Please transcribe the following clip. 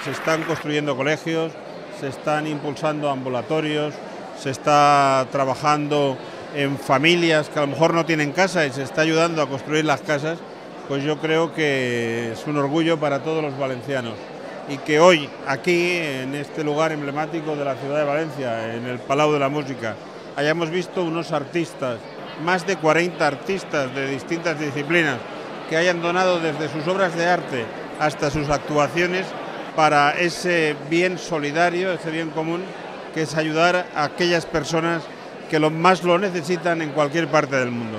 se están construyendo colegios, se están impulsando ambulatorios, se está trabajando en familias que a lo mejor no tienen casa y se está ayudando a construir las casas, pues yo creo que es un orgullo para todos los valencianos. Y que hoy, aquí, en este lugar emblemático de la ciudad de Valencia, en el Palau de la Música, hayamos visto unos artistas, más de 40 artistas de distintas disciplinas, que hayan donado desde sus obras de arte hasta sus actuaciones para ese bien solidario, ese bien común, que es ayudar a aquellas personas que más lo necesitan en cualquier parte del mundo.